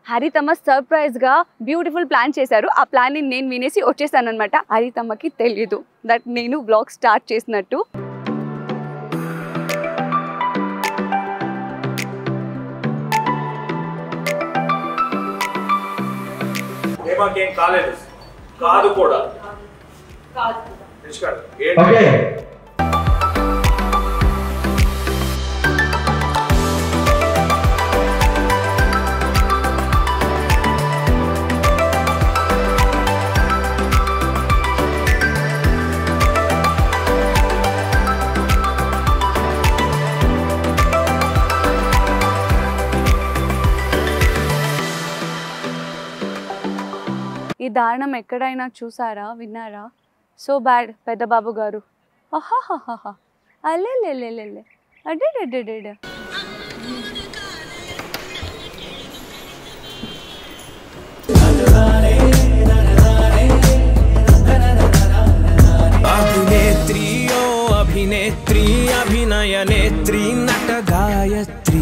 హరితమ్మ surprise గా beautiful plan చేశారు. ఆ ప్లాన్ ని నేను వినేసి వచ్చేసాను అనమాట. హరితమ్మకి తెలియదు దట్ నేను బ్లాగ్ స్టార్ట్ చేసినట్టు. కాదు కూడా ఈ దారుణం ఎక్కడైనా చూసారా, విన్నారా? సో బ్యాడ్ పెద్ద బాబు గారు. ఆహాహాహా అల్లెల్లెల్లెల్లె అడ్డెడెడెడెడ. अभिनेत्री ओ अभिनेत्री अभिनय नेत्री नट गायत्री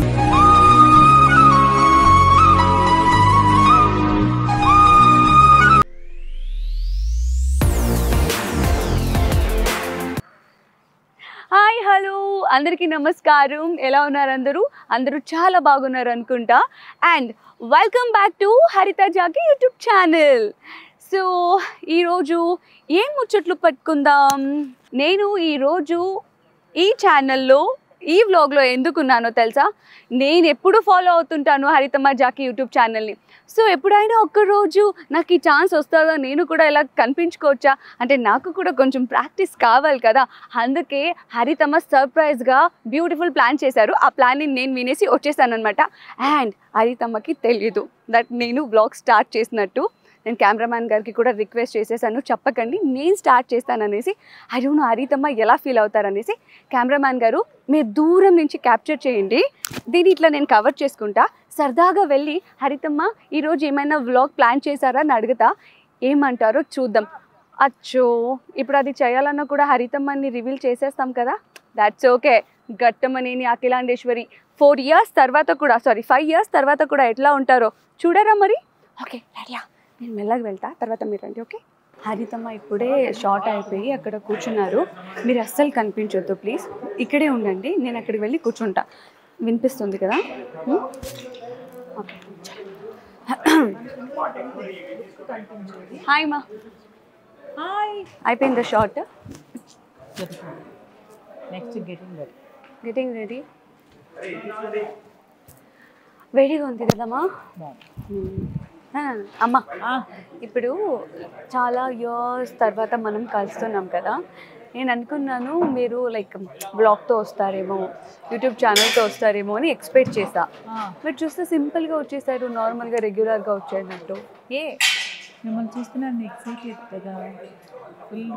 హాయ్ హలో అందరికీ నమస్కారం. ఎలా ఉన్నారు అందరూ? అందరూ చాలా బాగున్నారు అనుకుంటా. అండ్ వెల్కమ్ బ్యాక్ టు హరిత జాకి యూట్యూబ్ ఛానల్. సో ఈరోజు ఏం ముచ్చట్లు పట్టుకుందాం. నేను ఈరోజు ఈ ఛానల్లో ఈ వ్లాగ్లో ఎందుకున్నానో తెలుసా? నేను ఎప్పుడు ఫాలో అవుతుంటాను హరితమ్మ జాకి యూట్యూబ్ ఛానల్ని. సో ఎప్పుడైనా ఒక్కరోజు నాకు ఈ ఛాన్స్ వస్తుందో, నేను కూడా ఇలా కనిపించుకోవచ్చా అంటే నాకు కూడా కొంచెం ప్రాక్టీస్ కావాలి కదా. అందుకే హరితమ్మ సర్ప్రైజ్గా బ్యూటిఫుల్ ప్లాన్ చేశారు. ఆ ప్లాన్ని నేను వినేసి వచ్చేసాను అనమాట. అండ్ హరితమ్మకి తెలియదు దట్ నేను వ్లాగ్ స్టార్ట్ చేసినట్టు. నేను కెమెరామ్యాన్ గారికి కూడా రిక్వెస్ట్ చేసేసాను, చెప్పకండి నేను స్టార్ట్ చేస్తాననేసి. ఐ డోంట్ నో హరితమ్మ ఎలా ఫీల్ అవుతారనేసి. కెమెరామ్యాన్ గారు మీరు దూరం నుంచి క్యాప్చర్ చేయండి, దీన్ని ఇట్లా నేను కవర్ చేసుకుంటా. సరదాగా వెళ్ళి హరితమ్మ ఈరోజు ఏమైనా వ్లాగ్ ప్లాన్ చేశారా అని అడుగుతా. ఏమంటారో చూద్దాం. అచ్చో ఇప్పుడు అది చేయాలన్నా కూడా హరితమ్మని రివీల్ చేసేస్తాం కదా. That's okay. Ghattamaneni Akhilandeshwari 5 years తర్వాత కూడా ఎట్లా ఉంటారో చూడరా మరి. ఓకే రెడీయా? నేను మెల్లగా వెళ్తా, తర్వాత మీరు రండి. ఓకే. హరితమ్మ ఇప్పుడే షార్ట్ అయిపోయి అక్కడ కూర్చున్నారు. మీరు అస్సలు కనిపించొద్దు ప్లీజ్, ఇక్కడే ఉండండి. నేను అక్కడికి వెళ్ళి కూర్చుంటా. వినిపిస్తుంది కదా? ఓకే. హాయ్ మా. హాయ్. అయిపోయిందా షార్ట్? Next getting ready. వేడిగా ఉంది కదమ్మా. అమ్మ ఇప్పుడు చాలా ఇయర్స్ తర్వాత మనం కలుస్తున్నాం కదా. నేను అనుకున్నాను మీరు లైక్ బ్లాగ్తో వస్తారేమో, యూట్యూబ్ ఛానల్తో వస్తారేమో అని ఎక్స్పెక్ట్ చేసా. మీరు చూస్తే సింపుల్గా వచ్చేసారు, నార్మల్గా రెగ్యులర్గా వచ్చేటట్టు. మిమ్మల్ని చూస్తున్నాను ఎక్సైటెడ్గా, ఫుల్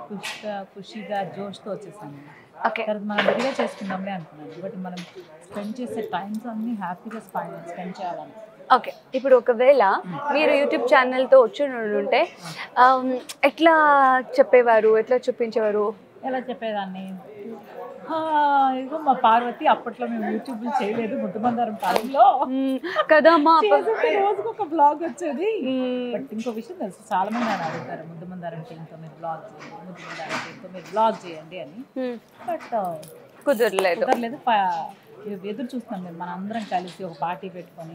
ఖుషిగా జోష్తో వచ్చేసాను. ఓకే. తర్వాత మనం రెడీగా చేసుకుందాంలే అనుకున్నాను, బట్ మనం స్పెండ్ చేసే టైమ్స్ అన్నీ హ్యాపీగా స్పెండ్ చేయాలని. ఓకే. ఇప్పుడు ఒకవేళ మీరు యూట్యూబ్ ఛానల్తో వచ్చి ఉంటే ఎట్లా చెప్పేవారు, ఎట్లా చూపించేవారు? ఎలా చెప్పేదాన్ని? ఇదిగో మా పార్వతి, అప్పట్లో మేము యూట్యూబ్లో చేయలేదు, ముద్దుమందారం టైంలో కదా మా రోజుకు ఒక బ్లాగ్ వచ్చేది. బట్ ఇంకో విషయం తెలుసు, చాలా మంది అని అడుగుతారు ముద్దుమందారం టీంతో మీరు బ్లాగ్ చేయండి, ముద్దుమందారం టీంతో మీరు బ్లాగ్ చేయండి అని. బట్ కుదరలేదు. ఎదురు చూస్తాం మేము, మన అందరం కలిసి ఒక పార్టీ పెట్టుకొని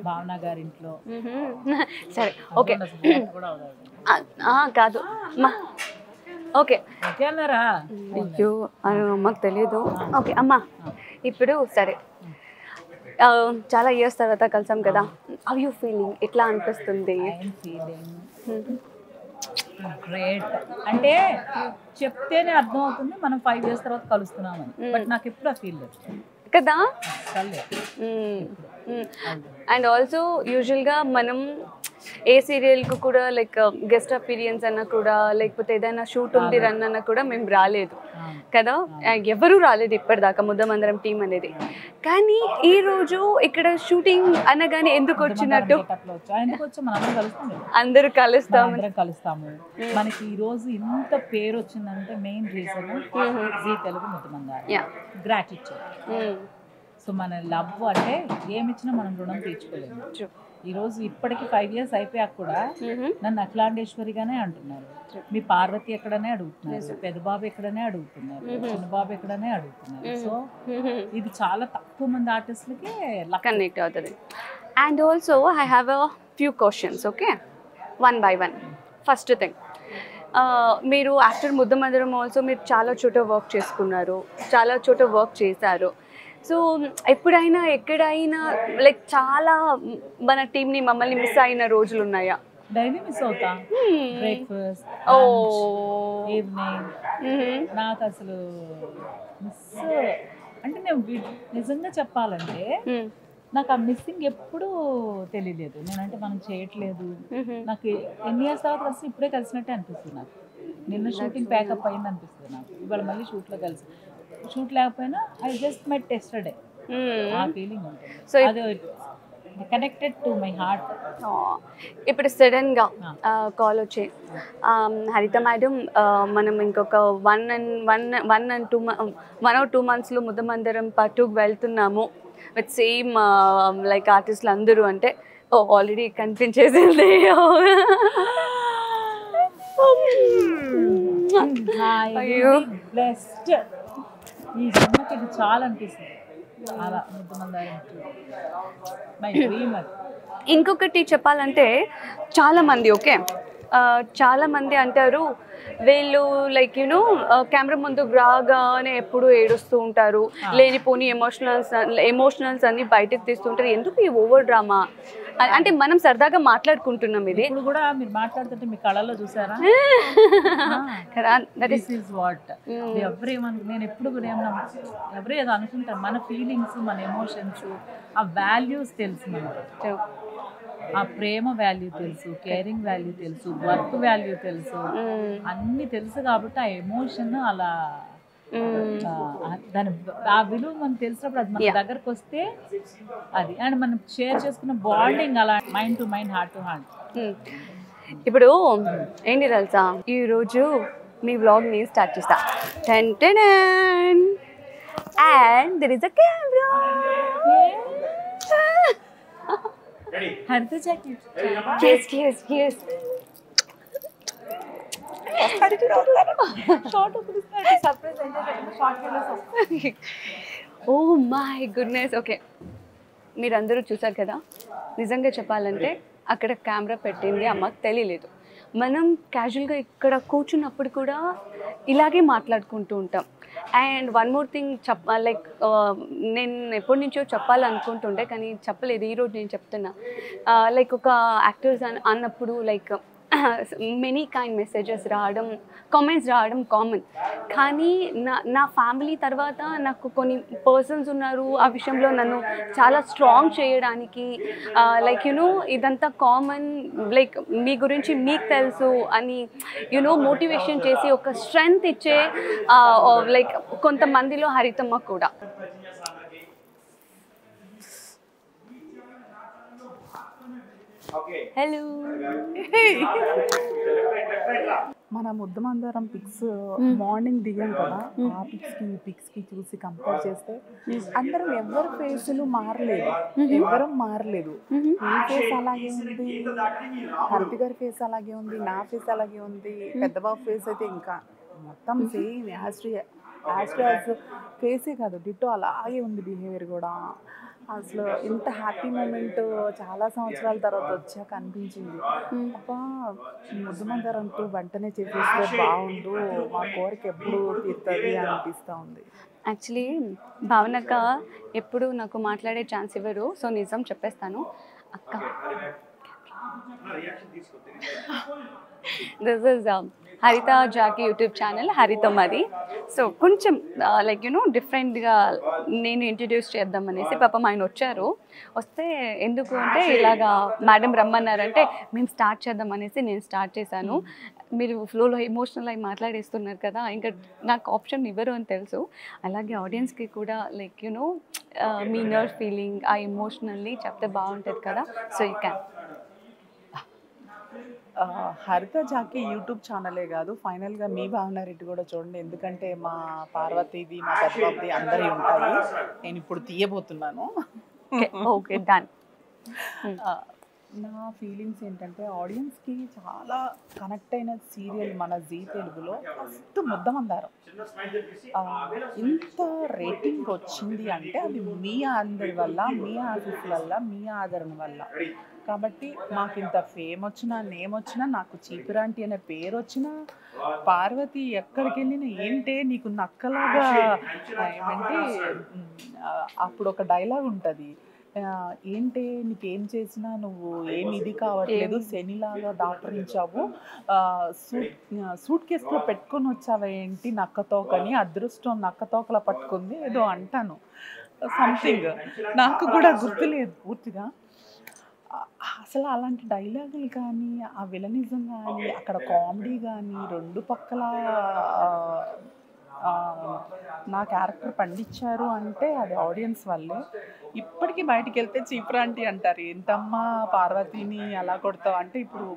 భావన గారి ఇంట్లో. సరే ఓకే. కాదు ఓకే. అన్నారా? అయ్యో అమ్మకు తెలియదు. ఓకే అమ్మా, ఇప్పుడు సరే చాలా ఇయర్స్ తర్వాత కలిసాం కదా. How you feeling? ఎట్లా అనిపిస్తుంది? గ్రేట్. అంటే చెప్తేనే అర్థం అవుతుంది మనం 5 ఇయర్స్ తర్వాత కలుస్తున్నామని, బట్ నాకు ఎప్పుడు ఆ ఫీల్ లేదు కదా. అండ్ ఆల్సో యూజువల్గా మనం ఏ సీరియల్కు కూడా లైక్ గెస్ట్ అపీరియన్స్ అన్నా కూడా, లేకపోతే ఏదైనా షూట్ ఉంది రన్ అన్నా కూడా మేము రాలేదు కదా. ఎవరూ రాలేదు ఇప్పటిదాకా ముద్దమందరం టీం అనేది. కానీ ఈరోజు ఇక్కడ షూటింగ్ అనగానే ఎందుకు వచ్చినట్టు? అందరూ కలుస్తాము. మనకి ఈ రోజు ఇంత పేరు వచ్చిందంటే main reason Zee Telugu Muddamandaram gratitude. So మన లవ్ అంటే ఏమిచ్చినా మనం రుణం తీర్చుకోలేము. ఈరోజు ఇప్పటికి 5 years అయిపోయాక కూడా నన్ను అఖిలాండేశ్వరిగానే అంటున్నారు. మీ పార్వతి ఎక్కడనే అడుగుతున్నారు, పెద్ద బాబు ఎక్కడనే అడుగుతున్నారు, చిన్న బాబు ఎక్కడనే అడుగుతున్నారు. సో ఇది చాలా తక్కువ మంది ఆర్టిస్టులకి కనెక్ట్ అవుతుంది. And also I have a few questions. Okay, 1 by 1. First thing, మీరు ఆఫ్టర్ ముద్దమందిరం ఆల్సో మీరు చాలా చోట వర్క్ చేసుకున్నారు, చాలా చోట వర్క్ చేశారు. సో ఎప్పుడైనా ఎక్కడైనా లైక్ చాలా మన టీంని మమ్మల్ని మిస్ అయిన రోజులు ఉన్నాయా? డైలీ మిస్ అవుతా. బ్రేక్ఫాస్ట్, ఈవినింగ్ నాకు అసలు మిస్ అంటే నేను నిజంగా చెప్పాలంటే నాకు ఆ మిస్సింగ్ ఎప్పుడూ తెలియలేదు. నేనంటే మనం చేయట్లేదు. నాకు ఎన్ని ఇయర్స్ తర్వాత కలిసి ఇప్పుడే కలిసినట్టే అనిపిస్తుంది. నాకు నిన్న షూటింగ్ ప్యాకప్ అయింది అనిపిస్తుంది. నాకు ఇవాళ మళ్ళీ షూట్లో కలిసి, షూట్ లేకపోయినా ఐ జస్ట్ మెట్ ఎస్టర్డే, ఆ ఫీలింగ్ ఉంటుంది. సో అది కనెక్టెడ్ టు మై హార్ట్. ఇప్పుడు సడన్గా కాల్ వచ్చి హరిత మేడం మనం ఇంకొక 1 or 2 monthsలో ముద్దమందిరం Part 2కి వెళ్తున్నాము విత్ సేమ్ లైక్ ఆర్టిస్టులు అందరూ అంటే ఆల్రెడీ కనిపించేసింది. బ్లెస్డ్. ఈ జన్మకి ఇది చాలా అనిపిస్తుంది. అలా ముద్దమందిరం మై డ్రీమ్. అది ఇంకొకటి చెప్పాలంటే చాలామంది చాలామంది అంటారు వీళ్ళు లైక్ యూనో కెమెరా ముందుకు రాగానే ఎప్పుడు ఏడుస్తూ ఉంటారు, లేనిపోని ఎమోషనల్స్ అన్ని బయటకు తీస్తుంటారు. ఎందుకు ఈ ఓవర్ డ్రామా అంటే మనం సరదాగా మాట్లాడుకుంటున్నాం. ఇది ఇప్పుడు కూడా మీరు మాట్లాడుతుంటే మీ కళలో చూసారా? దిస్ ఈజ్ వాట్ నేను ఎప్పుడు కూడా ఎవరు ఏదో అనుకుంటారు. మన ఫీలింగ్స్, మన ఎమోషన్స్, ఆ వాల్యూస్ తెలుసు మనకు. ఆ ప్రేమ వాల్యూ తెలుసు, కేరింగ్ వాల్యూ తెలుసు, వర్క్ వాల్యూ తెలుసు, అన్ని తెలుసు. కాబట్టి ఆ ఎమోషన్ అలా దాని ఆ విలువ మనకు తెలిసినప్పుడు అది మన దగ్గరకు వస్తే అది అండ్ మనం షేర్ చేసుకున్న బాండింగ్ అలా mind to mind, heart to heart. ఇప్పుడు ఏంటి తెలుసా, ఈరోజు మీ వ్లాగ్ని స్టార్ట్ చేస్తా. And there is a camera. Haritha Jackie. Yes. Oh my goodness. Okay, మీరందరూ చూసారు కదా, నిజంగా చెప్పాలంటే అక్కడ కెమెరా పెట్టింది అమ్మకు తెలియలేదు. మనం క్యాజువల్గా ఇక్కడ కూర్చున్నప్పుడు కూడా ఇలాగే మాట్లాడుకుంటూ ఉంటాం. And one more thing like నేను ఎప్పటి నుంచో చెప్పాలనుకుంటుండే కానీ చెప్పలేదు. ఈరోజు నేను చెప్తున్నా. లైక్ ఒక యాక్టర్స్ అన్నప్పుడు లైక్ మెనీ కైండ్ మెసేజెస్ రావడం, కామెంట్స్ రావడం కామన్. కానీ నా ఫ్యామిలీ తర్వాత నాకు కొన్ని పర్సన్స్ ఉన్నారు ఆ విషయంలో నన్ను చాలా స్ట్రాంగ్ చేయడానికి. లైక్ యునో ఇదంతా కామన్, లైక్ మీ గురించి మీకు తెలుసు అని యునో మోటివేషన్ చేసి ఒక స్ట్రెంగ్త్ ఇచ్చే లైక్ కొంతమందిలో హరితమ్మ కూడా. హలో. మన ముద్దమందిరం పిక్స్ మార్నింగ్ దిగాం కదా, ఆ పిక్స్ కి చూసి కంపేర్ చేస్తే అందరం ఎవరి ఫేసులు మారలేదు, ఎవరం మారలేదు. ఈ ఫేస్ అలాగే ఉంది, హరిత గారి ఫేస్ అలాగే ఉంది, నా ఫేస్ అలాగే ఉంది, పెద్దబాబు ఫేస్ అయితే ఇంకా మొత్తం సేమ్ యాజ్ ఫేసే కాదు డిట్టో అలాగే ఉంది, బిహేవియర్ కూడా. అసలు ఇంత హ్యాపీ మూమెంట్ చాలా సంవత్సరాల తర్వాత వచ్చాక అనిపించింది. అబ్బా ముద్దమందిరంతో వెంటనే చేపిస్తే బాగుండు, మా కోరిక ఎప్పుడు తీరుతుంది అనిపిస్తూ ఉంది. యాక్చువల్లీ భావనక్క ఎప్పుడు నాకు మాట్లాడే ఛాన్స్ ఇవ్వరు. సో నిజం చెప్పేస్తాను అక్క, దిస్ ఇస్ హరిత జాకీ యూట్యూబ్ ఛానల్, హరితమ్మది. సో కొంచెం లైక్ యూనో డిఫరెంట్గా నేను ఇంట్రడ్యూస్ చేద్దాం అనేసి పాపం ఆయన వచ్చారు. వస్తే ఎందుకు అంటే ఇలాగా మేడం రమ్మన్నారంటే మేము స్టార్ట్ చేద్దాం అనేసి నేను స్టార్ట్ చేశాను. మీరు ఫ్లోలో ఎమోషనల్ అయి మాట్లాడేస్తున్నారు కదా, ఇంకా నాకు ఆప్షన్ ఇవ్వరు అని తెలుసు. అలాగే ఆడియన్స్కి కూడా లైక్ యూనో మీ ఇన్నర్ ఫీలింగ్ ఆ ఎమోషనల్లీ చెప్తే బాగుంటుంది కదా. So you can. హరిత జాకీ యూట్యూబ్ ఛానలే కాదు, ఫైనల్గా మీ భావనారెడ్డి కూడా చూడండి. ఎందుకంటే మా పార్వతీది, మా పెద్దబాబుది అందరి ఉంటాయి. నేను ఇప్పుడు తీయబోతున్నాను. Okay done. నా ఫీలింగ్స్ ఏంటంటే ఆడియన్స్కి చాలా కనెక్ట్ అయిన సీరియల్ మన జీ తెలుగులో ఫస్ట్ ముద్దమందారం. ఇంత రేటింగ్ వచ్చింది అంటే అది మీ అందరి వల్ల, మీ ఆఫీస్ వల్ల, మీ ఆదరణ వల్ల. కాబట్టి మాకు ఇంత ఫేమ్ వచ్చినా, నేమ్ వచ్చినా, నాకు చీపురాంటి అనే పేరు వచ్చినా, పార్వతి ఎక్కడికి వెళ్ళినా ఏంటే నీకు నక్కలాగా ఏమంటే అప్పుడు ఒక డైలాగ్ ఉంటుంది, ఏంటే నీకేం చేసినా నువ్వు ఏమి ఇది కావట్లేదు, శనిలాగా దాపరించావు, సూట్ కేసులో పెట్టుకొని వచ్చావా ఏంటి నక్కతోకని, అదృష్టం నక్కతోకలా పట్టుకుంది ఏదో అంటాను, సంథింగ్ నాకు కూడా గుర్తులేదు పూర్తిగా. అసలు అలాంటి డైలాగులు కానీ, ఆ విలనిజం కానీ, అక్కడ కామెడీ కానీ, రెండు పక్కల నా క్యారెక్టర్ పండించారు అంటే అది ఆడియన్స్ వల్లే. ఇప్పటికీ బయటికి వెళ్తే చీపురాంటి అంటారు, ఏంటమ్మా పార్వతిని అలా కొడతావు అంటే. ఇప్పుడు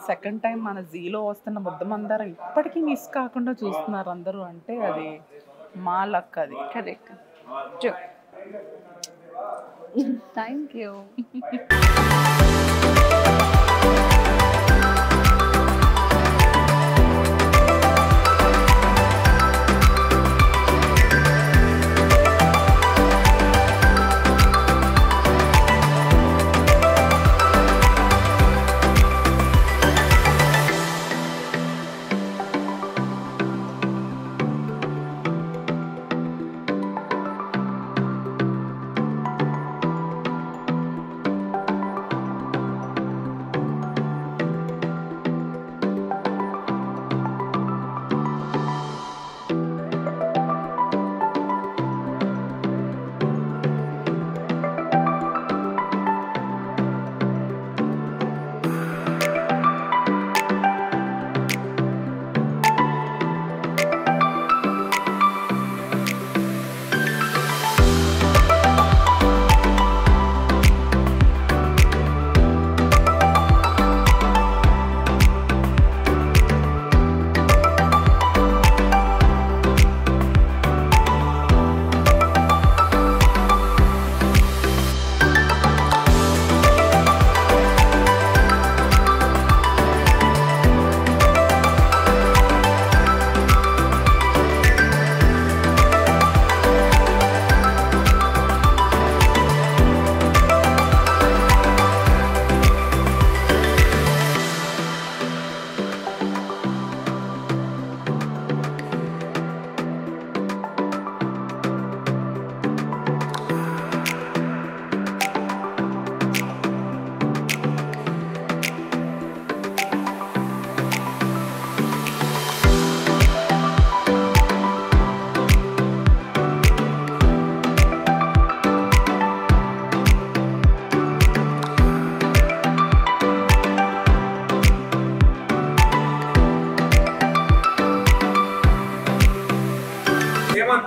సెకండ్ టైం మన జీలో వస్తున్న ముద్దమందారం ఇప్పటికీ మిస్ కాకుండా చూస్తున్నారు అందరూ అంటే అది మా లక్. అది కరెక్ట్. Thank you.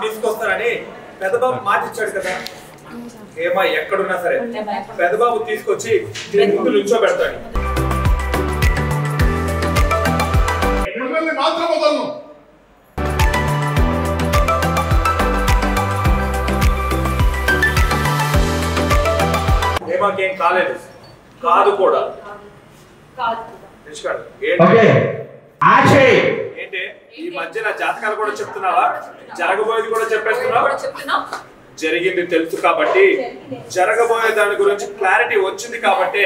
తీసుకొస్తారని పెద్దబాబు మాట ఇచ్చాడు కదా, ఏమా ఎక్కడున్నా సరే పెద్దబాబు తీసుకొచ్చి దీని ముందు నుంచోబెడతాడు. ఏమాకేం కాలేదు, కాదు కూడా. ఏంటి ఈ మధ్య నా జాతకాలు కూడా చెప్తున్నావా, జరగబోయేది కూడా చెప్పేస్తున్నావు? జరిగింది తెలుసు కాబట్టి, జరగబోయే దాని గురించి క్లారిటీ వచ్చింది కాబట్టి.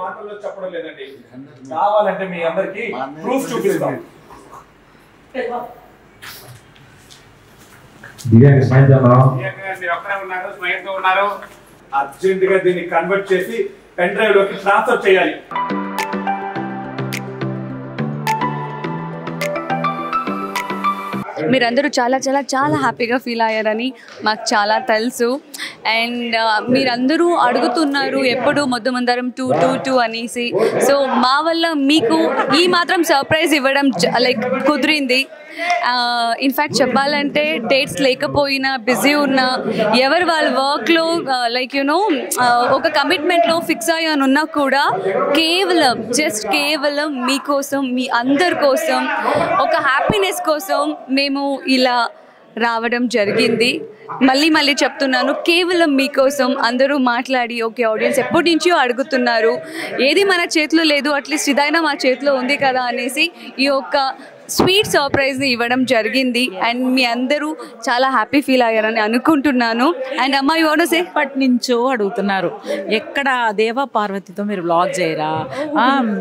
మాటల్లో చెప్పడం లేదండి, కావాలంటే మీ అందరికి ప్రూఫ్ చూపిస్తాం. అర్జెంట్ గా దీన్ని కన్వర్ట్ చేసి పెన్ డ్రైవ్ లోకి ట్రాన్స్ఫర్ చేయాలి. మీరందరూ చాలా చాలా చాలా హ్యాపీగా ఫీల్ అయ్యారని మాకు చాలా తెలుసు. అండ్ మీరందరూ అడుగుతున్నారు ఎప్పుడు ముద్దమందారం 222 అనేసి. సో మా వల్ల మీకు ఈ మాత్రం సర్ప్రైజ్ ఇవ్వడం లైక్ కుదిరింది. ఇన్ఫ్యాక్ట్ చెప్పాలంటే డేట్స్ లేకపోయినా బిజీ ఉన్నా ఎవరు వాళ్ళ వర్క్లో లైక్ యూనో ఒక కమిట్మెంట్లో ఫిక్స్ అయ్యాను ఉన్నా కూడా కేవలం మీకోసం, మీ అందరి కోసం, ఒక హ్యాపీనెస్ కోసం మేము ఇలా రావడం జరిగింది. మళ్ళీ చెప్తున్నాను, కేవలం మీకోసం అందరూ మాట్లాడి ఓకే ఆడియన్స్ ఎప్పటి నుంచో అడుగుతున్నారు, ఏది మన చేతిలో లేదు అట్లీస్ట్ ఇదైనా మా చేతిలో ఉంది కదా అనేసి ఈ యొక్క స్వీట్ సర్ప్రైజ్ని ఇవ్వడం జరిగింది. అండ్ మీ అందరూ చాలా హ్యాపీ ఫీల్ అయ్యారని అనుకుంటున్నాను. అండ్ అమ్మ యువర్ సే ఎప్పటి నుంచో అడుగుతున్నారు, ఎక్కడ దేవా పార్వతితో మీరు వ్లాగ్ చేయరా,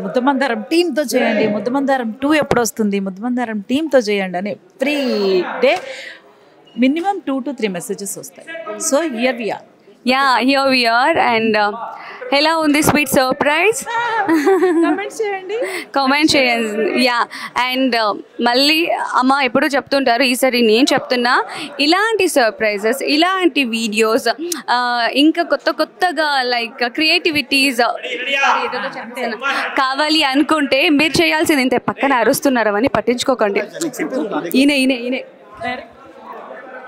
ముద్దమందారం టీంతో చేయండి, ముద్దమందారం 2 ఎప్పుడు వస్తుంది, ముద్దమందారం టీంతో చేయండి అని every day minimum 2 to 3 messages వస్తాయి. So here we are. And ఎలా ఉంది స్వీట్ సర్ప్రైజ్? కామెంట్ చేయండి. యా. అండ్ మళ్ళీ అమ్మ ఎప్పుడూ చెప్తుంటారు, ఈసారి నేను చెప్తున్నా, ఇలాంటి సర్ప్రైజెస్, ఇలాంటి వీడియోస్, ఇంకా కొత్తగా లైక్ క్రియేటివిటీస్ కావాలి అనుకుంటే మీరు చేయాల్సింది ఇంతే. పక్కన అరుస్తున్నారు అని పట్టించుకోకండి.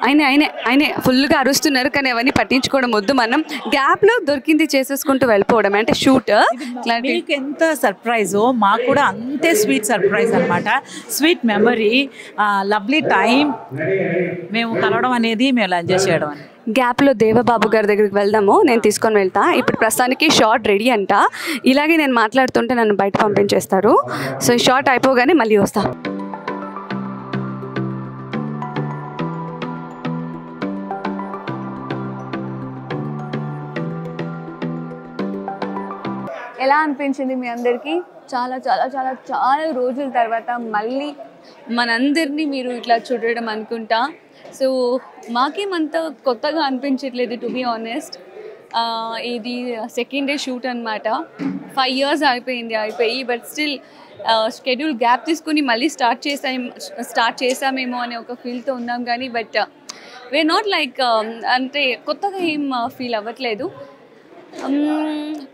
ఆయనే ఫుల్గా అరుస్తున్నారు, కానీ అవన్నీ పట్టించుకోవడం వద్దు. మనం గ్యాప్లో దొరికింది చేసేసుకుంటూ వెళ్ళిపోవడం అంటే షూట్. మీకు ఎంత సర్ప్రైజో మాకు కూడా అంతే స్వీట్ సర్ప్రైజ్ అనమాట. స్వీట్ మెమరీ, లవ్లీ టైం, మేము కలవడం అనేది మేము ఎంజాయ్ చేయడం అని. గ్యాప్లో దేవబాబు గారి దగ్గరికి వెళ్దాము, నేను తీసుకొని వెళ్తా. ఇప్పుడు ప్రస్తుతానికి షార్ట్ రెడీ అంట. ఇలాగే నేను మాట్లాడుతుంటే నన్ను బయట పంపించేస్తారు. సో షార్ట్ అయిపోగానే మళ్ళీ వస్తా. ఎలా అనిపించింది మీ అందరికీ? చాలా చాలా చాలా చాలా రోజుల తర్వాత మళ్ళీ మనందరినీ మీరు ఇట్లా చూడడం అనుకుంటా. సో మాకేమంత కొత్తగా అనిపించట్లేదు టు బీ ఆనెస్ట్. ఇది సెకండ్ డే షూట్ అనమాట. 5 years అయిపోయి బట్ స్టిల్ షెడ్యూల్ గ్యాప్ తీసుకుని మళ్ళీ స్టార్ట్ చేసామేమో అనే ఒక ఫీల్తో ఉన్నాం. కానీ బట్ వీఆర్ నాట్ లైక్ అంటే కొత్తగా ఏం ఫీల్ అవ్వట్లేదు.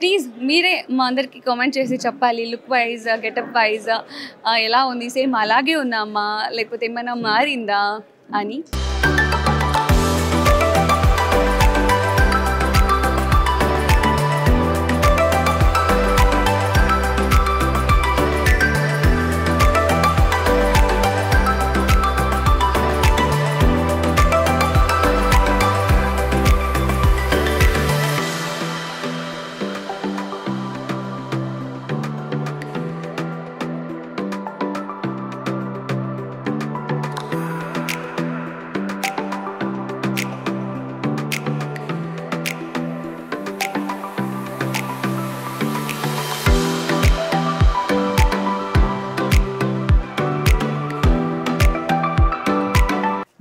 ప్లీజ్ మీరే మా అందరికి కామెంట్ చేసి చెప్పాలి, లుక్ వైజ్, గెటప్ వైజ్ ఎలా ఉంది, సేమ్ అలాగే ఉన్నామా లేకపోతే ఏమైనా మారిందా అని.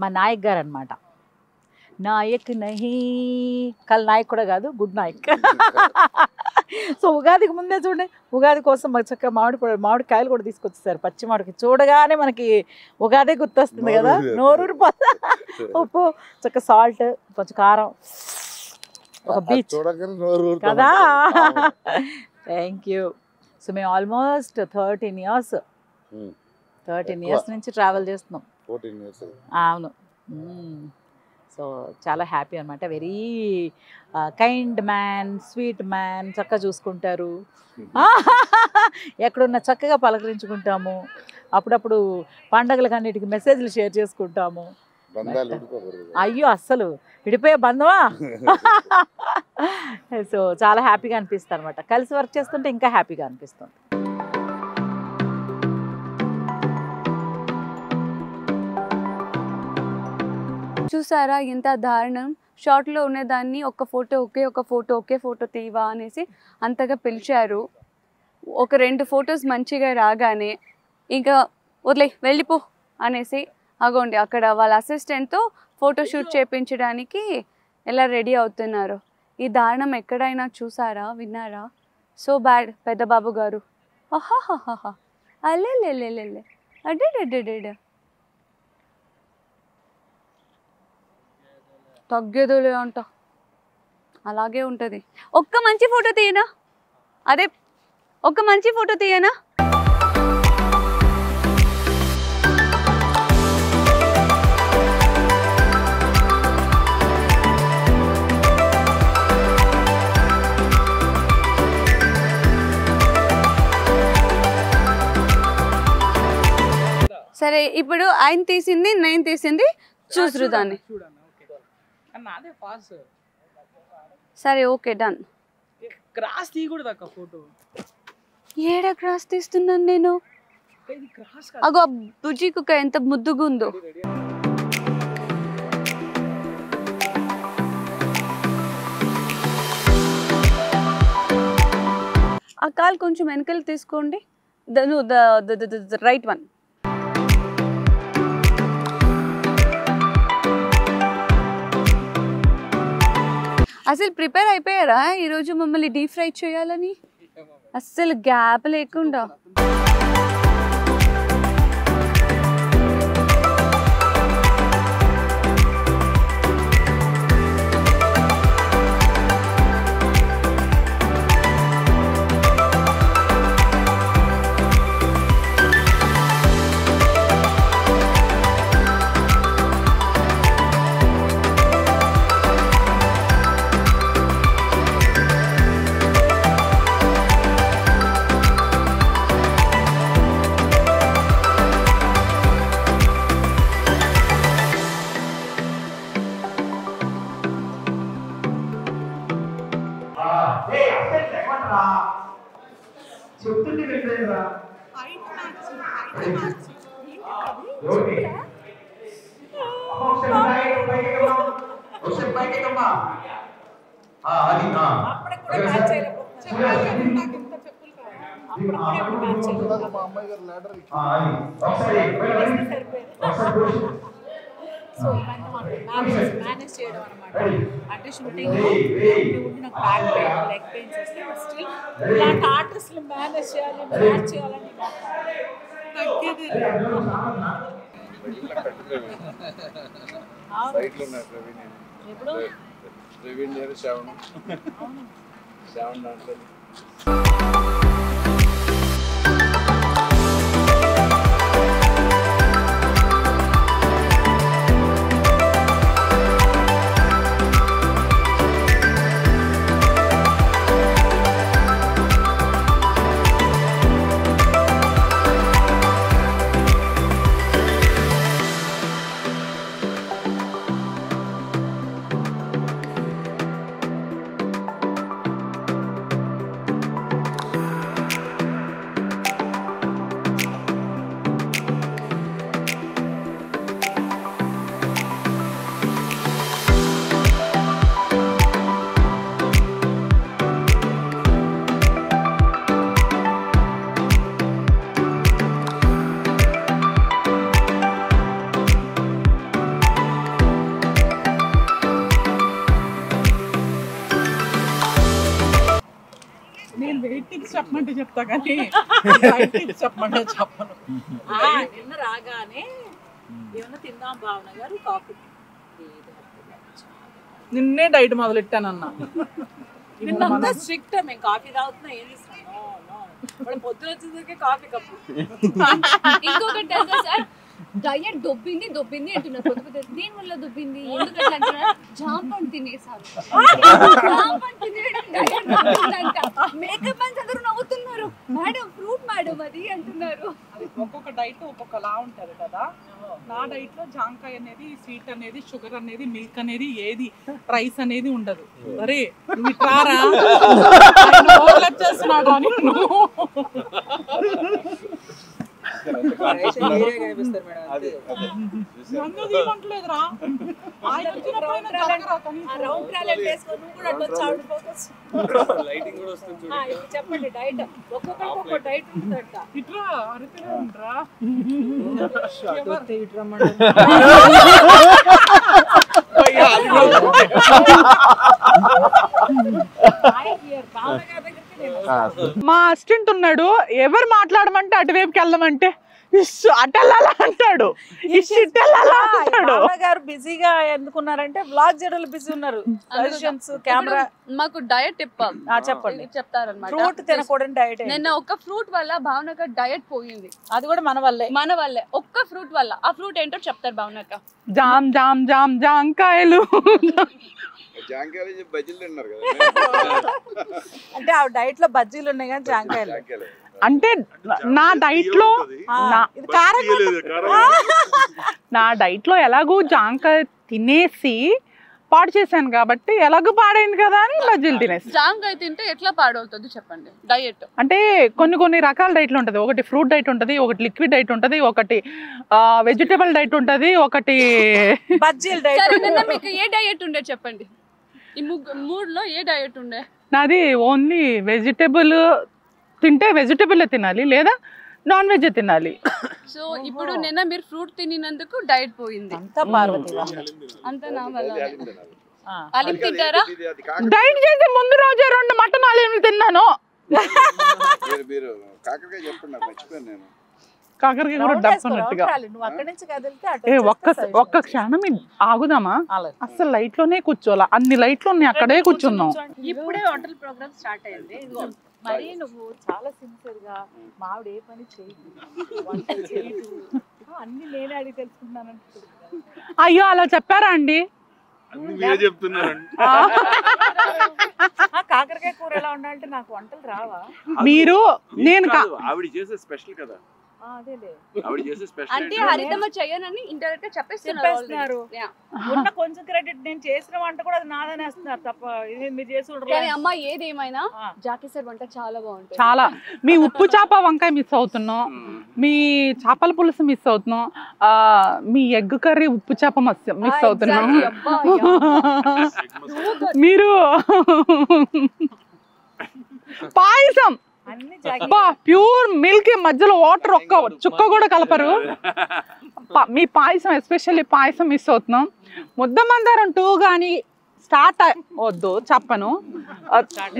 మా నాయక్ గారు అనమాట. నాయక్ నహీ, కల్ నాయక్ కూడా కాదు, గుడ్ నాయక్. సో ఉగాదికి ముందే చూడండి, ఉగాది కోసం మాకు చక్కగా మామిడికాయలు కూడా తీసుకొచ్చేసారు. పచ్చి మామిడికి చూడగానే మనకి ఉగాదే గుర్తొస్తుంది కదా, నోరూరు ఉప్పు, చక్క సాల్ట్, కొంచెం కారం, ఒక బీచ్ కదా. Thank you. సో మేము ఆల్మోస్ట్ 13 years నుంచి ట్రావెల్ చేస్తున్నాం. అవును. సో చాలా హ్యాపీ అనమాట. Very kind man, sweet man, చక్కగా చూసుకుంటారు. ఎక్కడున్నా చక్కగా పలకరించుకుంటాము. అప్పుడప్పుడు పండగలకు అన్నిటికీ మెసేజ్లు షేర్ చేసుకుంటాము. అయ్యో అస్సలు విడిపోయే బంధమా. సో చాలా హ్యాపీగా అనిపిస్తుంది అనమాట. కలిసి వర్క్ చేస్తుంటే ఇంకా హ్యాపీగా అనిపిస్తుంది. చూసారా ఎంత దారుణం. షార్ట్లో ఉన్నదాన్ని ఒకే ఫోటో తీవా అనేసి అంతగా పిలిచారు. ఒక 2 ఫొటోస్ మంచిగా రాగానే ఇంకా వెళ్ళిపో అనేసి అగోండి అక్కడ వాళ్ళ అసిస్టెంట్తో ఫోటోషూట్ చేయించడానికి ఎలా రెడీ అవుతున్నారు. ఈ దారుణం ఎక్కడైనా చూసారా, విన్నారా? సో బ్యాడ్ పెద్దబాబు గారు. ఆహాహాహా అల్లెల్లెల్లెల్లె అడ్డే తగ్గేదోలే అంట, అలాగే ఉంటుంది. ఒక్క మంచి ఫోటో తీయనా? సరే ఇప్పుడు ఆయన తీసింది నేను తీసింది చూసురు దాన్ని. నాదే పాస్. సరే ఓకే డన్. క్రాస్ తీయకూడదు అక్క ఫోటో. ఏడా క్రాస్ తీస్తున్నాను నేను? అగో బుజ్జి కుక్క ఎంత ముద్దుగా ఉందో. ఆ కాల్ కొంచెం వెనకాల తీసుకోండి. Right one. అసలు ప్రిపేర్ అయిపోయారా ఈరోజు మమ్మల్ని డీప్ ఫ్రై చేయాలని? అస్సలు గ్యాప్ లేకుండా. సో మేనేజ్ చేయడం అనమాట. అంటే షూటింగ్ నాకు బ్యాక్ పెయిన్ లెగ్ పెయిన్స్ వస్తే స్టిల్ ఇలాంటి ఆర్టిస్టులు మేనేజ్ చేయాలి మ్యాచ్ చేయాలని తగ్గేది. ఎప్పుడు చెప్పమంటే చెప్తా కానీ చెప్పమంటే చెప్పను. నిన్న రాగానే ఏమన్నా తిందాం భావన గారు కాఫీ నిన్నే డైట్ మొదలెట్టానన్నా. నిన్నంతా స్ట్రిక్ట్ మేము కాఫీ తాగుతున్నా ఏం చేస్తున్నాం పొద్దున వచ్చేసరికి కాఫీ కప్పు. ఇంకొకటి తెలుసా సార్, డయట్ దొబ్బింది అంటున్నారు. దేని వల్ల దొబ్బింది ఎందుకంటే అంటున్నారు జాంపండు తినేసారు. మేకప్ మ్యాన్స్ అందరూ నవ్వుతున్నారు. మేడం ఫ్రూట్ మేడం అది అంటున్నారు. ఒక్కొక్క డైట్ ఒక్కొక్కలా ఉంటది కదా. నా డైట్ లో జాంకాయ అనేది, స్వీట్ అనేది, షుగర్ అనేది, మిల్క్ అనేది, ఏది రైస్ అనేది ఉండదు. అరే రారా చేస్తున్నాడు అని చెప్పండి డైట్ ఒక్కొక్క డైట్ ఉంటుందంట. ఇట్లా అరిపిరా ఉండరా మా అసిస్టెంట్ ఉన్నాడు. ఎవరు మాట్లాడమంటే అటువైపుకి వెళ్ళమంటే అటెల్లాలా అంటాడు, గారు బిజీగా ఎందుకున్నారంటే బ్లాగ్ చేయడంలో బిజీ ఉన్నారు. కెమెరా మాకు డయట్ చెప్పండి చెప్తారన్నమాట. Fruit తినకూడని diet. నిన్న ఒక్క ఫ్రూట్ వల్ల భావనక డయట్ పోయింది. అది కూడా మన వల్లే ఒక్క ఫ్రూట్ వల్ల. ఆ ఫ్రూట్ ఏంటో చెప్తారు భావనక. జామ్ జామ్ జామ్ జాంకాయలు. అంటే ఆ డైట్ లో బజ్జీలు ఉన్నాయి కానీ జాంకాయలు. అంటే నా డైట్ లో నా డైట్ లో ఎలాగో జాంకాయ తినేసి పాడు చేశాను కాబట్టి ఎలాగో పాడైంది కదా అని బజ్జీలు తినేసి. జాంకాయ తింటే ఎట్లా పాడవుతుంది చెప్పండి డైట్? అంటే కొన్ని రకాల డైట్లు ఉంటుంది. ఒకటి ఫ్రూట్ డైట్ ఉంటుంది, ఒకటి లిక్విడ్ డైట్ ఉంటుంది, ఒకటి వెజిటబుల్ డైట్ ఉంటుంది, ఒకటి బజ్జీల డైట్. సరే నిన్న మీకు ఏ డైట్ ఉండే చెప్పండి, ఈ మూడులో ఏ డైట్ ఉండే? నాది ఓన్లీ వెజిటబుల్ తింటే వెజిటబుల్ తినాలి, లేదా నాన్ వెజ్ తినాలి. సో ఇప్పుడు నిన్న మీరు ఫ్రూట్ తినినందుకు డైట్ పోయింది అంతా పార్వతి అంతా నా వల్ల. అలిం తింటారా? డైట్ చేసి ముందు రోజే 2 మటన్ అలీంలు తిన్నాను. కాకరకాయ కూడా డబ్బున్నట్టుగా. నువ్వు అక్కడి నుంచి కదిలితే ఒక్క క్షణం ఆగుదామా? అసలు లైట్ లోనే కూర్చోాలా, అన్ని లైట్లు ఉన్నాయి, అక్కడే కూర్చున్నాం. ఇప్పుడే హోటల్ ప్రోగ్రామ్ స్టార్ట్ అయింది. మరి నువ్వు చాలా సిన్సియర్ గా మావిడ ఏ పని చేయదు, అన్ని నేనే అడిగి తెలుసుకున్నాను. అయ్యో అలా చెప్పారా అండి? కాకరకాయ కూర ఎలా ఉండాలంటే నాకు వంటలు రావా? మీరు నేను ఆవిడ చేసే స్పెషల్ కదా. అంటే హరితమ్మ చెయ్యనని ఇండైరెక్ట్ గా చెప్పేస్తున్నారు. ఉన్న కొంచెం క్రెడిట్ నేను చేసిన వంట కూడా అది నాదనేస్తున్నారు తప్ప మీరు చేసి కానీ అమ్మ ఏదేమైనా జాకీ సార్ వంట చాలా బాగుంటుంది. చాలా. మీ ఉప్పు చేప వంకాయ మిస్ అవుతున్నాం, మీ చేపల పులుసు మిస్ అవుతున్నాం, మీ ఎగ్ కర్రీ ఉప్పు చేప మిస్ అవుతున్నాం. మీరు పాయసం ప్యూర్ మిల్క్, మధ్యలో వాటర్ ఒక్క చుక్క కూడా కలపరు. మీ పాయసం ఎస్పెషల్లీ పాయసం మిస్ అవుతున్నాం. ముద్దమందారం 2 కానీ స్టార్ట్ వద్దు చెప్పను.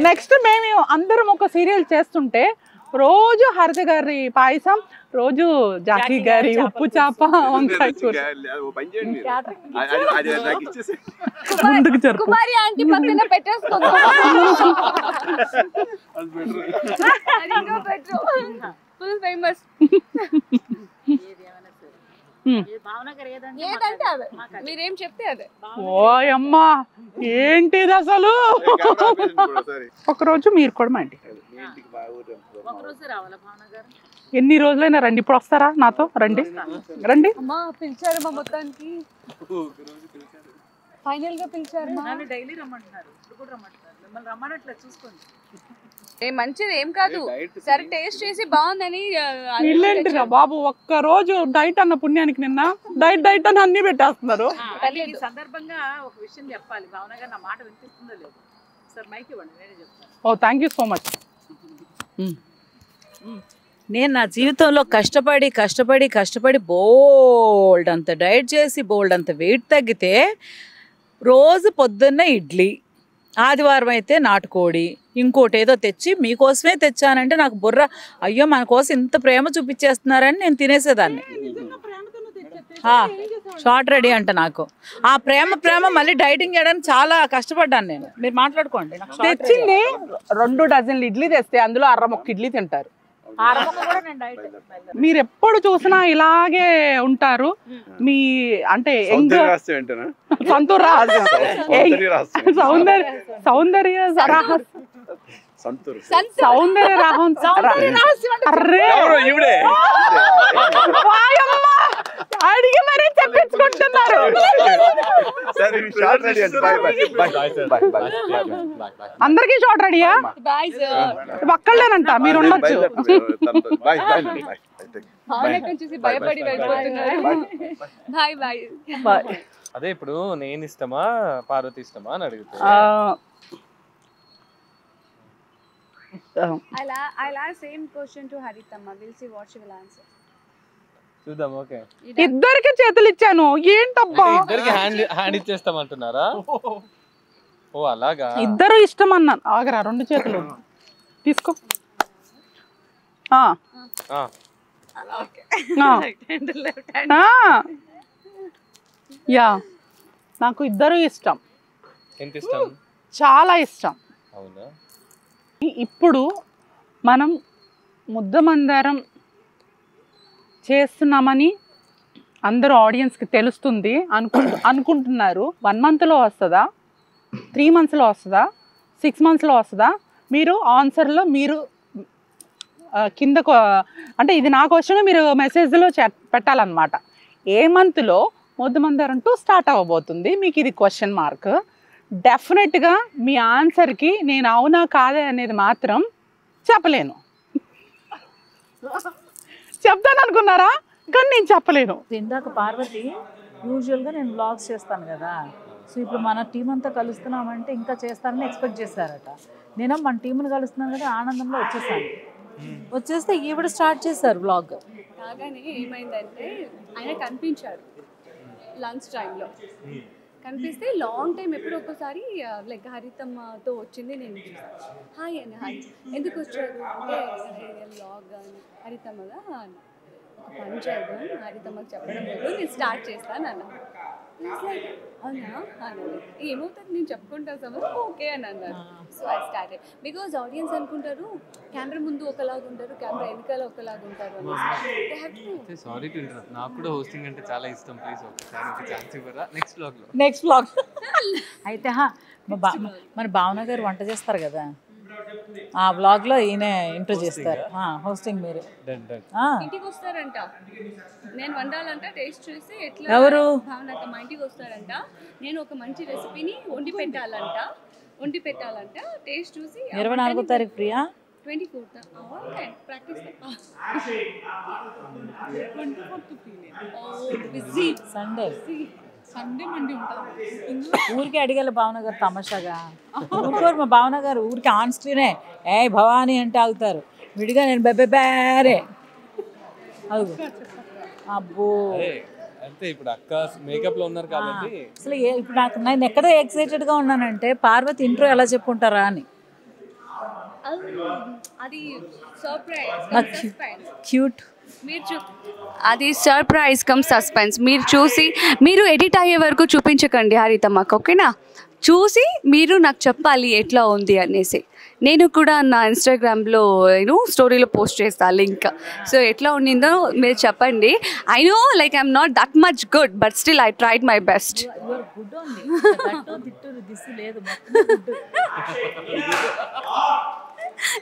నెక్స్ట్ మేము అందరం ఒక సీరియల్ చేస్తుంటే రోజు హరిత గారి పాయసం, రోజు జాకీ గారి ఉప్పు చేప వంకాయ కూర. ముందుకు జరుపు. కుమారి ఆంటీ పక్కన పెట్టేసుకుందాం. Full famous. ఏదంటే అదే, మీరేం చెప్తే అదే. ఓయమ్మా ఏంటిది అసలు? ఒకరోజు మీరు కూడా మా ఇంటికి ఎన్ని రోజులైనా రండి. ఇప్పుడు వస్తారా నాతో? రండి రండి. అమ్మా పిలిచారు మా మొత్తానికి, ఫైనల్ గా పిలిచారు. డైలీ రమ్మంటున్నారు, ఇప్పుడు కూడా రమ్మంటున్నారు. మిమ్మల్ని రమ్మనట్లే చూసుకోండి. మంచిది ఏం కాదు, సరే టేస్ట్ చేసి బాగుందని. వీళ్ళేంటిరా బాబు, ఒక్క రోజు డైట్ అన్న పుణ్యానికి నిన్న డైట్ అని అన్ని పెట్టేస్తున్నారు. ఈ సందర్భంగా ఒక విషయం చెప్పాలి. భావన గారు నా మాట వినిపిస్తుందో లేదు, సార్ మైక్ ఇవ్వండి, నేనే చెప్తాను. ఓ థ్యాంక్ యూ సో మచ్. నేను నా జీవితంలో కష్టపడి బోల్డ్ అంత డైట్ చేసి బోల్డ్ అంత వెయిట్ తగ్గితే రోజు పొద్దున్న ఇడ్లీ, ఆదివారం అయితే నాటుకోడి, ఇంకోటి ఏదో తెచ్చి మీకోసమే తెచ్చానంటే నాకు బుర్ర అయ్యో మన కోసం ఇంత ప్రేమ చూపించేస్తున్నారని నేను తినేసేదాన్ని. షార్ట్ రెడీ అంట నాకు ఆ ప్రేమ మళ్ళీ డైటింగ్ చేయడానికి చాలా కష్టపడ్డాను నేను. మీరు మాట్లాడుకోండి. తెచ్చింది 2 డజన్లు ఇడ్లీ తెస్తే అందులో 1/2 ముక్క ఇడ్లీ తింటారు. మీరు ఎప్పుడు చూసినా ఇలాగే ఉంటారు. మీ అంటే సౌందర్య రాహం అడిగి మరీ చెప్పించుకుంటున్నారు. అందరికీ షార్ట్ రెడీయా? ఒక్కళ్ళేనంట, మీరు ఉండొచ్చు. భయపడి అదే ఇప్పుడు నేను ఇష్టమా పార్వతి ఇష్టమా అని అడుగుతా. I'll ask same question to Harithamma. We'll see what she will answer. చూద్దాం. ఓకే, ఇద్దరికి చేతులు ఇచ్చాను. ఏంటబ్బా ఇద్దరికి హ్యాండ్ ఇచ్చేస్తామంటున్నారా? ఓ అలాగా. ఇద్దరు ఇష్టం అన్నాను. ఆగరా, 2 చేతులు తీసుకో. యా, నాకు ఇద్దరు ఇష్టం. ఎంత ఇష్టం? చాలా ఇష్టం. అవునా? ఇప్పుడు మనం ముద్దమందారం చేస్తున్నామని అందరూ ఆడియన్స్కి తెలుస్తుంది అనుకుంటున్నారు. 1 మంత్లో వస్తుందా, 3 మంత్స్లో వస్తుందా, 6 మంత్స్లో వస్తుందా? మీరు ఆన్సర్లో మీరు కింద అంటే ఇది నా క్వశ్చన్ మీరు మెసేజ్లో పెట్టాలన్నమాట. ఏ మంత్లో ముద్దమందారం 2 స్టార్ట్ అవ్వబోతుంది? మీకు ఇది క్వశ్చన్ మార్క్. డెఫినెట్గా మీ ఆన్సర్కి నేను అవునా కాదే అనేది మాత్రం చెప్పలేను. చెప్తాను అనుకున్నారా? కానీ నేను చెప్పలేను. ఇందాక పార్వతి యూజువల్గా నేను బ్లాగ్స్ చేస్తాను కదా, సో ఇప్పుడు మన టీం అంతా కలుస్తున్నామంటే ఇంకా చేస్తానని ఎక్స్పెక్ట్ చేశారట. నేను మన టీంని కలుస్తున్నాను కదా, ఆనందంలో వచ్చేస్తే ఈవిడ స్టార్ట్ చేశారు బ్లాగ్. కాగానే ఏమైందంటే ఆయన కనిపించారు లంచ్ టైంలో. కనిపిస్తే లాంగ్ టైం ఎప్పుడు ఒక్కసారి లైక్ హరితమ్మతో వచ్చింది నేను చూసాను. హాయ్ అని, హాయ్ ఎందుకు వచ్చారు అంటే బ్లాగ్ అని. హరితమ్మగా ఒక పని చేద్దాం, హరితమ్మకి చెప్పడం లేదు, నేను స్టార్ట్ చేస్తాను అన్న. అవునా అన్నది. ఏమవుతుంది నేను చెప్పుకుంటాను సమర్, ఓకే అని అన్నారు. So I started. Because audience అనుకుంటారు కెమెరా ముందు ఒకలాగా ఉంటారు, కెమెరా వెనకాల ఒకలాగా ఉంటారు అని. సారీ టు ఇంటరప్ట్, నాకు కూడా హోస్టింగ్ అంటే చాలా ఇష్టం. ప్లీజ్ ఒకసారి ఒక ఛాన్స్ ఇవ్వరా నెక్స్ట్ బ్లాగ్. అయితే మన భావన గారు వంట చేస్తారు కదా, ఆ బ్లాగ్లో ఈయన ఇంట్రో చేస్తారు, హోస్టింగ్ మీరు. ఇంటికి వస్తారంట, నేను వండాలంట, టేస్ట్ చూసి ఎట్లా ఎవరు భావనక మా ఇంటికి వస్తారంట, నేను ఒక మంచి రెసిపీని వండి పెట్టాలంట, టేస్ట్ చూసి 24వ తారీఖు Priya 24th practice Sunday Monday ఉంటారు. ఊరికి అడిగాలి భావన గారు తమాషాగా. ఊరుకోరు మా భావన గారు, ఊరికి ఆన్ స్క్రీనే ఏ భవానీ అంటే ఆగుతారు, విడిగా నేను బెబ్బెబారే అవు. అబ్బో అంటే ఇప్పుడు అక్క మేకప్ లో ఉన్నారు కాబట్టి అసలు ఇప్పుడు నేను ఎక్కడ ఎక్సైటెడ్గా ఉన్నానంటే పార్వతి ఇంట్రో ఎలా చెప్పుకుంటారా అని. అది సర్ప్రైజ్ క్యూట్. అది సర్ప్రైజ్ కమ్ సస్పెన్స్. మీరు చూసి మీరు ఎడిట్ అయ్యే వరకు చూపించకండి హరితమ్మకు, ఓకేనా? చూసి మీరు నాకు చెప్పాలి ఎట్లా ఉంది అనేసి. నేను కూడా నా ఇన్స్టాగ్రామ్లో స్టోరీలో పోస్ట్ చేస్తాను లింక్. సో ఎట్లా ఉండిందో మీరు చెప్పండి. I know like I'm not that much good, but still I tried my best.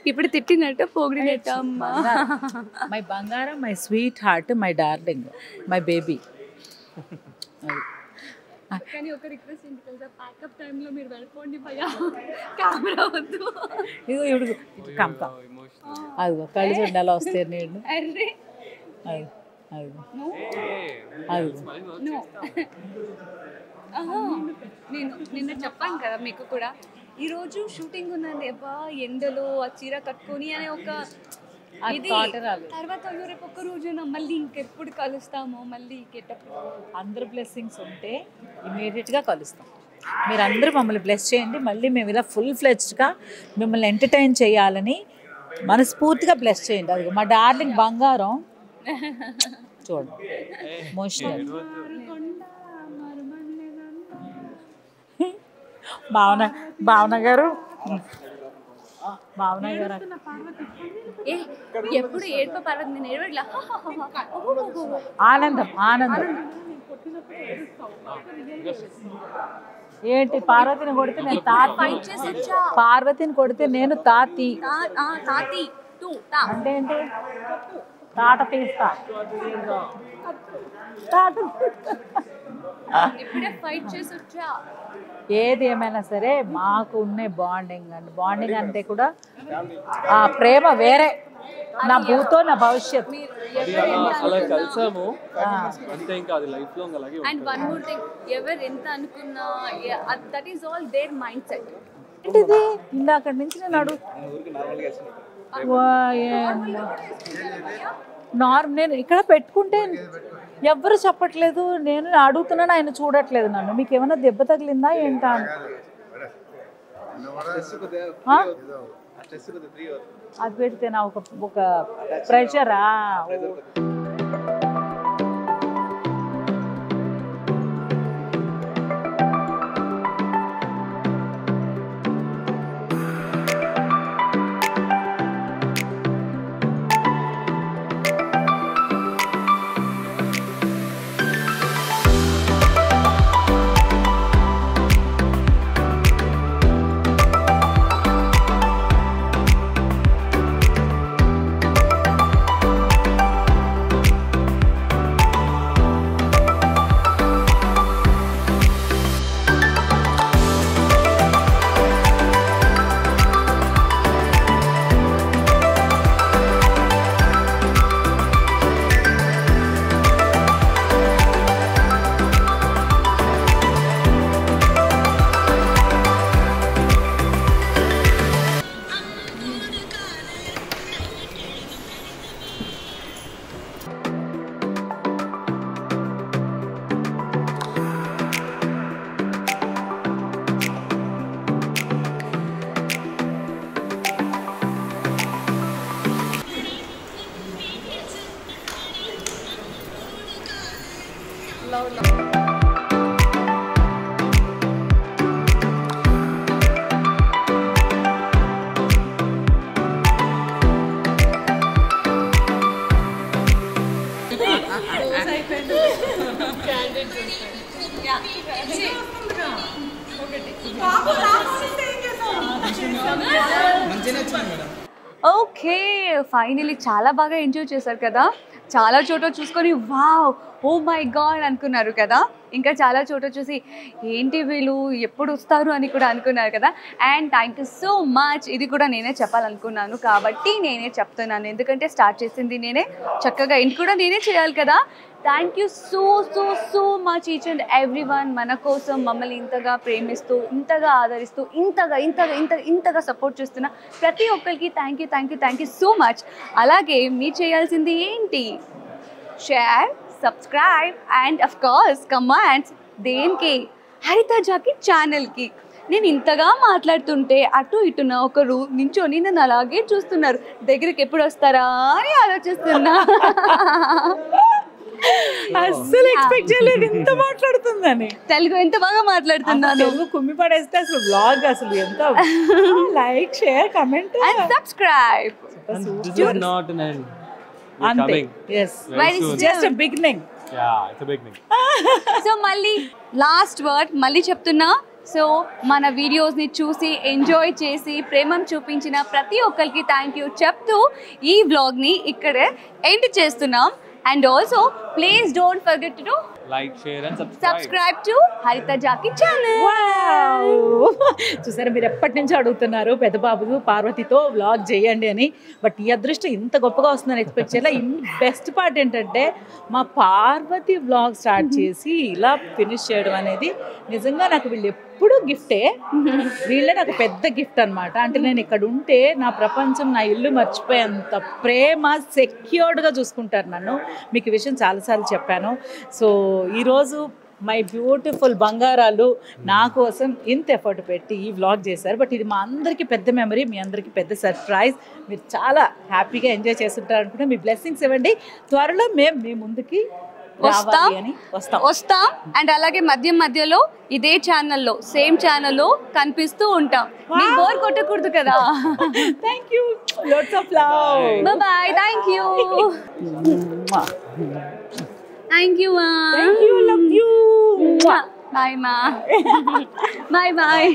ఇప్పుడు తిట్టినట్టు పొగిడినట్టు అమ్మా. మై బంగారం, my sweet heart, my darling, my baby. కానీ ఒక రిక్వెస్ట్ ఏంటి తెలుసా, ప్యాకప్ టైంలో మీరు వెళ్ళిపోండి భయ్యా, కెమెరా వద్దు. ఇదిగో ఇప్పుడు అదిగో కళ్ళు చూడండి ఎలా వస్తాయి నీళ్ళు. నేను నిన్న చెప్పాను కదా మీకు కూడా, ఈరోజు షూటింగ్ ఉన్నది అబ్బా, ఎండలో ఆ చీర కట్టుకొని అనే ఒక ఇది. తర్వాత రేపు ఒక్క రోజున మళ్ళీ ఇంకెప్పుడు కలుస్తామో, మళ్ళీ అందరు బ్లెస్సింగ్స్ ఉంటే ఇమీడియట్గా కలుస్తాం. మీరందరూ మమ్మల్ని బ్లెస్ చేయండి. మళ్ళీ మేము ఇలా ఫుల్ ఫ్లెడ్జ్గా మిమ్మల్ని ఎంటర్టైన్ చేయాలని మనస్ఫూర్తిగా బ్లెస్ చేయండి. అది మా డార్లింగ్ బంగారం చూడండి, ఎమోషనల్. భావన గారు ఎప్పుడు ఏడుప పర్వతం, నేను ఏడవట్లా. ఆనందం ఏంటి? పార్వతిని కొడితే నేను తాతి, పార్వతిని కొడితే నేను తాతి అంటే ఏంటి? తాట తీస్తా. ఏది ఏమైనా సరే మాకు ఉన్న బాండింగ్ అండి. బాండింగ్ అంటే కూడా ఆ ప్రేమ వేరే. నా భూతో నా భవిష్యత్. అలా కలిసాము అంతే, ఇంకా అది లైఫ్ లాంగ్ అలాగే. అండ్ వన్ మోర్ థింగ్, ఎవరు ఎంత అనుకున్నా that is all their mind set. ఏంటిది ఇందాక నుంచి నేను నేను ఇక్కడ పెట్టుకుంటే ఎవ్వరు చెప్పట్లేదు, నేను అడుగుతున్నాను, ఆయన చూడట్లేదు నన్ను. మీకు ఏమైనా దెబ్బ తగిలిందా ఏంటా? అది పెడితే నా ఒక ప్రెషరా. ఓకే, ఫైనలీ చాలా బాగా ఎంజాయ్ చేశారు కదా. చాలా చోట చూసుకొని వావ్ ఓ మై గాడ్ అనుకున్నారు కదా. ఇంకా చాలా చోట చూసి ఏంటి వీళ్ళు ఎప్పుడు వస్తారు అని కూడా అనుకున్నారు కదా. And thank you so much. ఇది కూడా నేనే చెప్పాలనుకున్నాను కాబట్టి నేనే చెప్తున్నాను, ఎందుకంటే స్టార్ట్ చేసింది నేనే, చక్కగా ఎండ్ కూడా నేనే చేయాలి కదా. Thank you so so so much each and every one. మన కోసం మమ్మల్ని ఇంతగా ప్రేమిస్తూ, ఇంతగా ఆదరిస్తూ, ఇంతగా ఇంతగా ఇంతగా ఇంతగా సపోర్ట్ చేస్తున్న ప్రతి ఒక్కరికి thank you thank you thank you so much. అలాగే మీరు చేయాల్సింది ఏంటి? Share, subscribe and of course comments. దేనికి? హరిత జాకీ ఛానల్కి. నేను ఇంతగా మాట్లాడుతుంటే అటు ఇటున ఒకరు నించొని నన్ను అలాగే చూస్తున్నారు. దగ్గరికి ఎప్పుడు వస్తారా అని ఆలోచిస్తున్నా. అస్సలు ఎక్స్పెక్ట్ చేయలేదు ఇంత మాట్లాడుతుందని. తెలుగు ఎంత బాగా మాట్లాడుతున్నాను. తెలుగు కుమ్మి పడేస్తే అసలు బ్లాగ్ అసలు ఎంత like, share, comment and subscribe. This is not an end. We're అంతే. coming. Yes. Very soon. Just a beginning. Yeah, it's a beginning. So మళ్ళీ లాస్ట్ వర్డ్ మళ్ళీ చెప్తున్నా. సో మన వీడియోస్ని చూసి ఎంజాయ్ చేసి ప్రేమను చూపించిన ప్రతి ఒక్కరికి థ్యాంక్ యూ చెప్తూ ఈ వ్లాగ్ని ఇక్కడే ఎండ్ చేస్తున్నాం. And also please don't forget to Like, share and subscribe to హరిత జాకీ ఛానల్. చూసారా, మీరు ఎప్పటి నుంచో అడుగుతున్నారు పెద్ద బాబు పార్వతితో వ్లాగ్ చేయండి అని. బట్ ఈ అదృష్టం ఇంత గొప్పగా వస్తుందని ఎక్స్పెక్ట్ చేయాలి. బెస్ట్ పార్ట్ ఏంటంటే మా పార్వతి వ్లాగ్ స్టార్ట్ చేసి ఇలా ఫినిష్ చేయడం అనేది నిజంగా నాకు వీళ్ళు ఎప్పుడూ గిఫ్టే. వీళ్ళే నాకు పెద్ద గిఫ్ట్ అనమాట. అంటే నేను ఇక్కడ ఉంటే నా ప్రపంచం, నా ఇల్లు మర్చిపోయేంత ప్రేమ, సెక్యూర్డ్గా చూసుకుంటారు నన్ను. మీకు ఈ విషయం చాలాసార్లు చెప్పాను. సో ఈరోజు మై బ్యూటిఫుల్ బంగారాలు నా కోసం ఇంత ఎఫర్ట్ పెట్టి ఈ వ్లాగ్ చేశారు. బట్ ఇది మా అందరికీ పెద్ద మెమరీ, మీ అందరికీ పెద్ద సర్ప్రైజ్. మీరు చాలా హ్యాపీగా ఎంజాయ్ చేస్తుంటారు అనుకుంటే మీ బ్లెస్సింగ్స్ ఇవ్వండి. త్వరలో మేము మీ ముందుకి వస్తాం. అండ్ అలాగే మధ్యలో ఇదే ఛానల్లో, సేమ్ ఛానల్లో కనిపిస్తూ ఉంటాం. మీకు బోర్ కొట్టకూడదు కదా. Thank you. Lots of love. Bye. Thank you. Thank you, ma. Thank you. Love you. Bye, ma. Bye, bye.